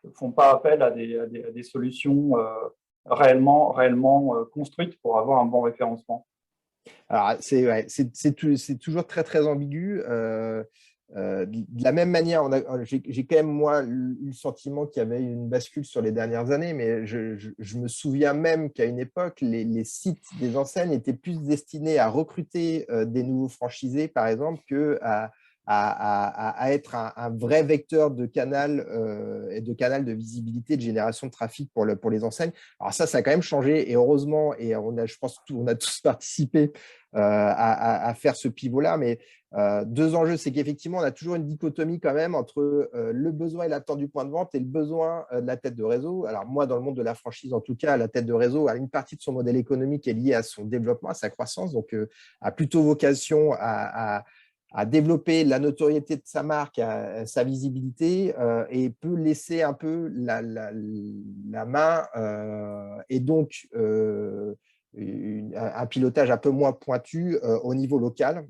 B: ne font pas appel à des solutions réellement construites pour avoir un bon référencement?
A: Alors, c'est toujours très, très ambigu. De la même manière, j'ai quand même, moi, eu le sentiment qu'il y avait une bascule sur les dernières années, mais je me souviens même qu'à une époque, les sites des enseignes étaient plus destinés à recruter des nouveaux franchisés, par exemple, qu'à être un vrai vecteur de canal et de canal de visibilité, de génération de trafic pour les enseignes. Alors ça a quand même changé, et heureusement, et je pense on a tous participé à faire ce pivot-là, mais deux enjeux, c'est qu'effectivement, on a toujours une dichotomie quand même entre le besoin et l'attente du point de vente et le besoin de la tête de réseau. Alors moi, dans le monde de la franchise, en tout cas, la tête de réseau a une partie de son modèle économique est liée à son développement, à sa croissance, donc a plutôt vocation à développer la notoriété de sa marque, sa visibilité, et peut laisser un peu la main et donc un pilotage un peu moins pointu au niveau local.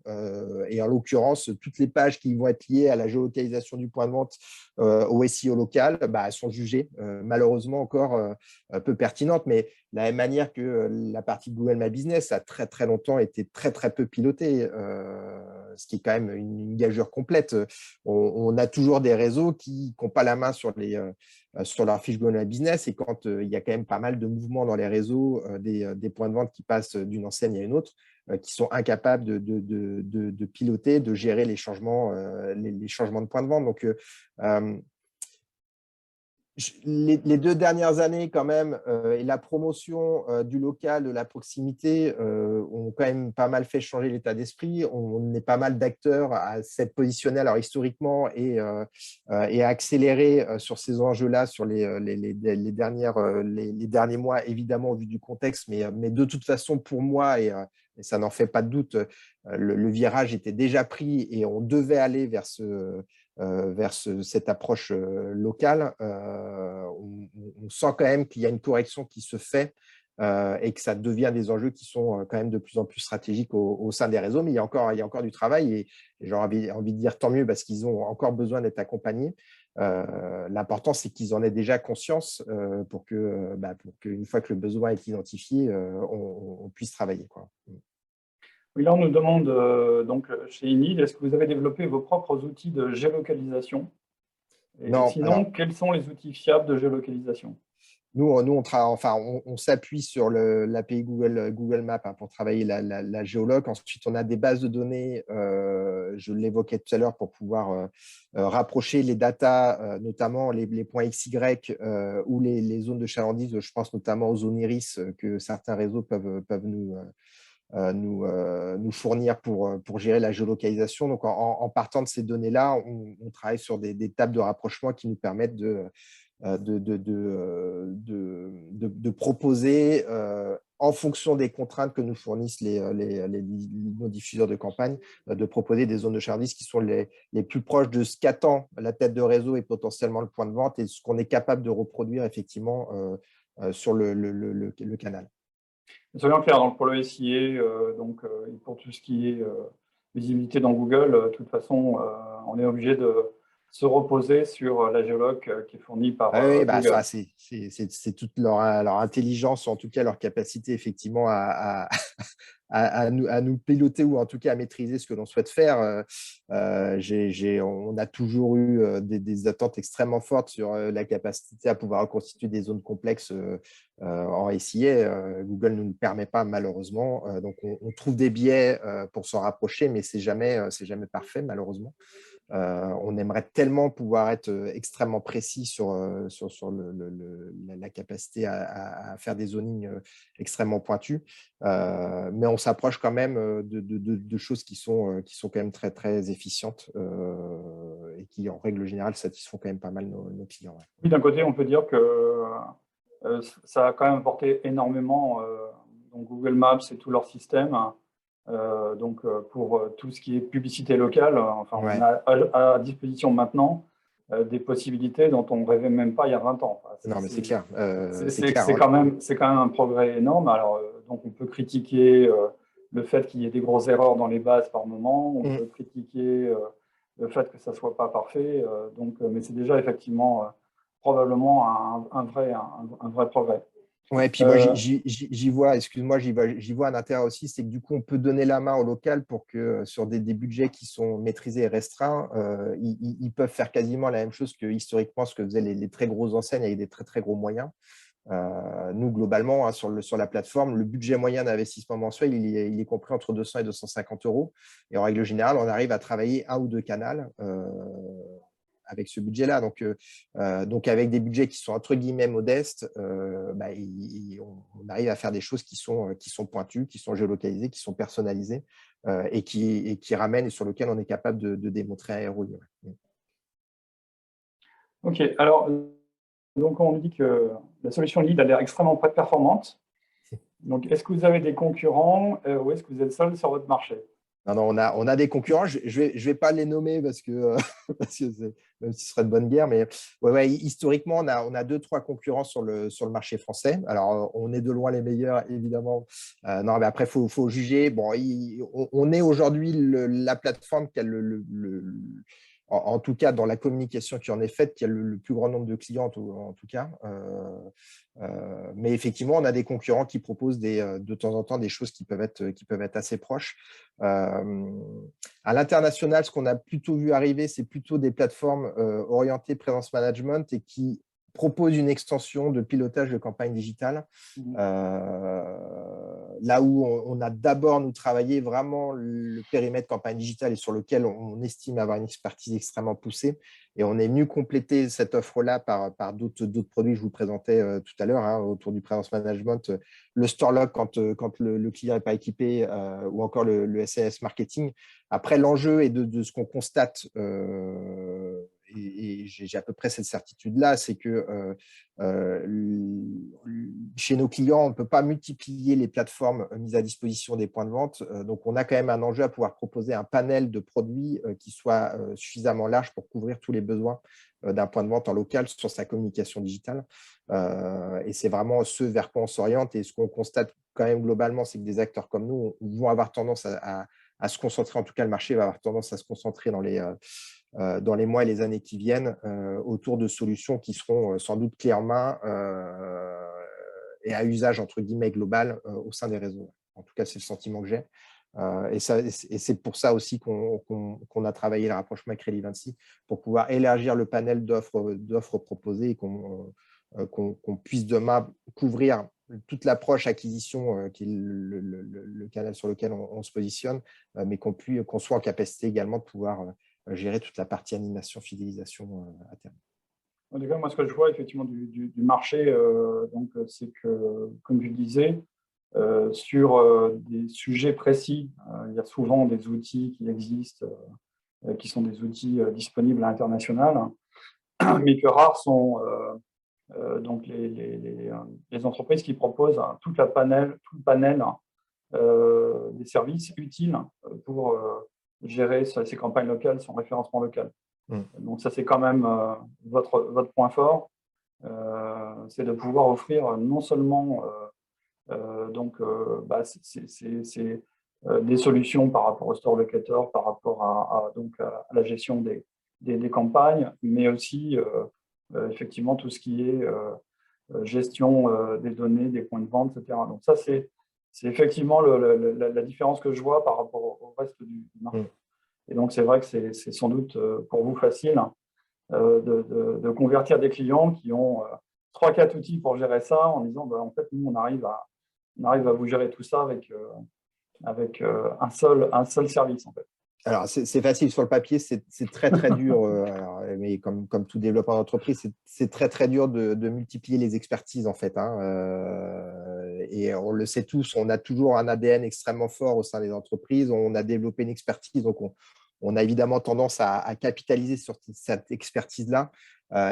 A: Et en l'occurrence, toutes les pages qui vont être liées à la géolocalisation du point de vente au SEO local, elles sont jugées malheureusement encore peu pertinentes. Mais de la même manière que la partie de Google My Business a très très longtemps été très très peu pilotée, ce qui est quand même une gageure complète. On a toujours des réseaux qui n'ont pas la main sur leur fiche Google My Business, et quand il y a quand même pas mal de mouvements dans les réseaux, des points de vente qui passent d'une enseigne à une autre, qui sont incapables de piloter, de gérer les changements de points de vente. Donc, les 2 dernières années, quand même, et la promotion du local, de la proximité, ont quand même pas mal fait changer l'état d'esprit. On est pas mal d'acteurs à s'être positionnés, alors historiquement, et à accélérer sur ces enjeux-là sur les derniers mois, évidemment, au vu du contexte. Mais de toute façon, pour moi, et ça n'en fait pas de doute, le virage était déjà pris et on devait aller vers cette approche locale. On sent quand même qu'il y a une correction qui se fait et que ça devient des enjeux qui sont quand même de plus en plus stratégiques au sein des réseaux. Mais il y a encore du travail, et j'aurais envie de dire tant mieux, parce qu'ils ont encore besoin d'être accompagnés. L'important, c'est qu'ils en aient déjà conscience pour qu'une fois que le besoin est identifié, on puisse travailler, quoi.
B: Oui, là, on nous demande, donc, chez Inid, est-ce que vous avez développé vos propres outils de géolocalisation? Et
A: Non,
B: sinon,
A: alors,
B: quels sont les outils fiables de géolocalisation?
A: nous, on s'appuie sur l'API Google Maps pour travailler la géoloc. Ensuite, on a des bases de données, je l'évoquais tout à l'heure, pour pouvoir rapprocher les datas, notamment les points XY ou les zones de chalandise. Je pense notamment aux zones iris que certains réseaux peuvent nous fournir pour gérer la géolocalisation. Donc, en partant de ces données-là, on travaille sur des tables de rapprochement qui nous permettent de proposer, en fonction des contraintes que nous fournissent nos diffuseurs de campagne, de proposer des zones de chalandise qui sont les plus proches de ce qu'attend la tête de réseau et potentiellement le point de vente, et ce qu'on est capable de reproduire effectivement sur le canal.
B: Soyons clairs, donc pour le SIA, donc, et pour tout ce qui est visibilité dans Google, de toute façon, on est obligé de se reposer sur la géoloc qui est fournie par
A: Oui,
B: Google.
A: ça, c'est toute leur intelligence, en tout cas leur capacité effectivement à nous piloter, ou en tout cas à maîtriser ce que l'on souhaite faire. On a toujours eu des attentes extrêmement fortes sur la capacité à pouvoir reconstituer des zones complexes en SIA. Google ne nous le permet pas, malheureusement. Donc, on trouve des biais pour s'en rapprocher, mais c'est jamais parfait, malheureusement. On aimerait tellement pouvoir être extrêmement précis sur la capacité à faire des zonings extrêmement pointus, mais on s'approche quand même de choses qui sont quand même très, très efficientes et qui, en règle générale, satisfont quand même pas mal nos clients. Ouais.
B: Oui, d'un côté, on peut dire que ça a quand même apporté énormément, donc Google Maps et tout leur système. Donc, pour tout ce qui est publicité locale, enfin, on
A: Ouais.
B: a à disposition maintenant des possibilités dont on ne rêvait même pas il y a 20 ans. Enfin,
A: Non, mais c'est clair.
B: c'est quand même un progrès énorme. Alors, donc, on peut critiquer le fait qu'il y ait des grosses erreurs dans les bases par moment. On peut critiquer le fait que ça ne soit pas parfait. Mais c'est déjà effectivement probablement un vrai progrès.
A: Ouais, et puis moi, j'y vois, excuse-moi, j'y vois un intérêt aussi, c'est que du coup, on peut donner la main au local pour que sur des budgets qui sont maîtrisés et restreints, ils peuvent faire quasiment la même chose que historiquement ce que faisaient les très grosses enseignes avec des très, très gros moyens. Nous, globalement, hein, sur la plateforme, le budget moyen d'investissement mensuel, il est compris entre 200 et 250 euros. Et en règle générale, on arrive à travailler un ou deux canaux avec ce budget-là. Donc, avec des budgets qui sont entre guillemets modestes, on arrive à faire des choses qui sont pointues, qui sont géolocalisées, qui sont personnalisées et qui ramènent et sur lesquelles on est capable de démontrer un ROI. Ouais.
B: Ok, alors, donc on dit que la solution Lead a l'air extrêmement performante. Donc, est-ce que vous avez des concurrents ou est-ce que vous êtes seul sur votre marché?
A: Non, on a des concurrents. Je vais pas les nommer parce que, même si ce serait de bonne guerre, mais ouais, historiquement, on a deux, trois concurrents sur le marché français. Alors, on est de loin les meilleurs, évidemment. Non, mais après, faut juger. Bon, on est aujourd'hui la plateforme qui a en tout cas, dans la communication qui en est faite, qui a le plus grand nombre de clients, en tout cas. Mais effectivement, on a des concurrents qui proposent de temps en temps des choses qui peuvent être assez proches. À l'international, ce qu'on a plutôt vu arriver, c'est plutôt des plateformes orientées présence management et qui proposent une extension de pilotage de campagne digitale. Là où on a d'abord, nous, travaillé vraiment le périmètre campagne digitale et sur lequel on estime avoir une expertise extrêmement poussée. Et on est venu compléter cette offre-là par d'autres produits que je vous présentais tout à l'heure, hein, autour du présence management, le store log quand le client n'est pas équipé ou encore le SNS marketing. Après, l'enjeu est de ce qu'on constate, et j'ai à peu près cette certitude-là, c'est que chez nos clients, on ne peut pas multiplier les plateformes mises à disposition des points de vente. Donc, on a quand même un enjeu à pouvoir proposer un panel de produits qui soit suffisamment large pour couvrir tous les besoins d'un point de vente en local sur sa communication digitale. Et c'est vraiment ce vers quoi on s'oriente. Et ce qu'on constate quand même globalement, c'est que des acteurs comme nous vont avoir tendance à se concentrer, en tout cas le marché va avoir tendance à se concentrer dans les mois et les années qui viennent autour de solutions qui seront sans doute clés en main et à usage entre guillemets global au sein des réseaux. En tout cas, c'est le sentiment que j'ai. Et c'est pour ça aussi qu'on a travaillé le rapprochement avec Reli Vinci pour pouvoir élargir le panel d'offres proposées et qu'on puisse demain couvrir toute l'approche acquisition qui est le canal sur lequel on se positionne, mais qu'on soit en capacité également de pouvoir gérer toute la partie animation, fidélisation à terme.
B: En tout cas, moi, ce que je vois effectivement du marché, c'est que, comme je le disais, sur des sujets précis, il y a souvent des outils qui existent, qui sont des outils disponibles à l'international, mais que rares sont donc les entreprises qui proposent tout le panel des services utiles pour gérer ces campagnes locales, son référencement local. Donc ça, c'est quand même votre point fort, c'est de pouvoir offrir non seulement des solutions par rapport au store locator, par rapport à la gestion des campagnes, mais aussi effectivement tout ce qui est gestion des données, des points de vente, etc. Donc ça, c'est effectivement la différence que je vois par rapport au reste du marché. Et donc, c'est vrai que c'est sans doute pour vous facile de convertir des clients qui ont 3-4 outils pour gérer ça en disant, en fait, nous, on arrive à vous gérer tout ça avec un seul service, en fait.
A: Alors, c'est facile sur le papier, c'est très, très dur, mais comme tout développeur d'entreprise, c'est très, très dur de multiplier les expertises, en fait. Hein, et on le sait tous, on a toujours un ADN extrêmement fort au sein des entreprises, on a développé une expertise, donc on a évidemment tendance à capitaliser sur cette expertise-là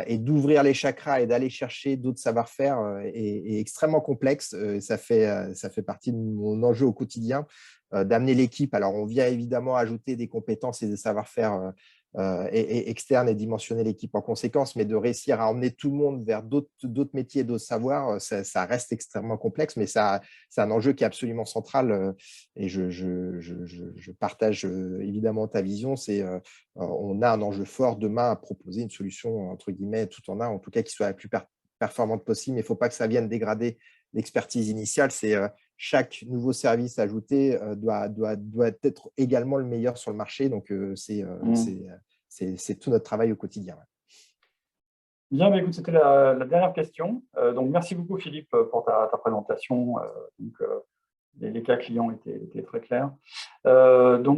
A: et d'ouvrir les chakras et d'aller chercher d'autres savoir-faire est extrêmement complexe. Ça fait partie de mon enjeu au quotidien d'amener l'équipe. Alors, on vient évidemment ajouter des compétences et des savoir-faire externes et dimensionner l'équipe en conséquence, mais de réussir à emmener tout le monde vers d'autres métiers, d'autres savoirs, ça reste extrêmement complexe, mais c'est un enjeu qui est absolument central et je partage évidemment ta vision. On a un enjeu fort demain à proposer une solution, entre guillemets, tout en un, en tout cas qui soit la plus performante possible, mais il ne faut pas que ça vienne dégrader l'expertise initiale, c'est chaque nouveau service ajouté doit être également le meilleur sur le marché. Donc, c'est tout notre travail au quotidien.
B: Bien, écoute, c'était la dernière question. Donc, merci beaucoup, Philippe, pour ta présentation. Les cas clients étaient très clairs. Alors,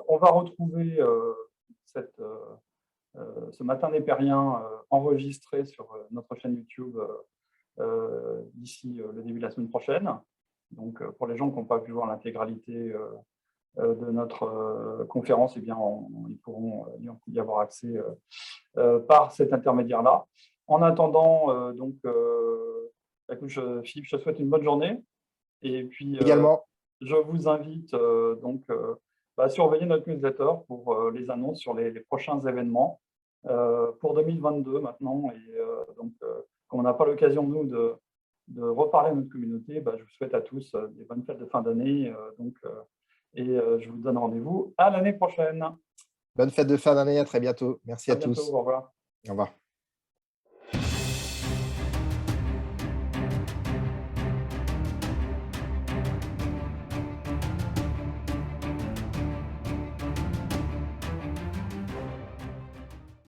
B: on va retrouver ce matin népérien enregistré sur notre chaîne YouTube d'ici le début de la semaine prochaine. Donc, pour les gens qui n'ont pas pu voir l'intégralité de notre conférence, eh bien, ils pourront y avoir accès par cet intermédiaire-là. En attendant, écoute, Philippe, je te souhaite une bonne journée. Et puis,
A: Également,
B: je vous invite à surveiller notre newsletter pour les annonces sur les prochains événements pour 2022 maintenant. Et comme on n'a pas l'occasion, nous, de reparler à notre communauté, je vous souhaite à tous des bonnes fêtes de fin d'année. Je vous donne rendez-vous à l'année prochaine.
A: bonne fête de fin d'année, à très bientôt. Merci
B: À
A: à
B: bientôt,
A: tous.
B: au revoir.
A: Au revoir.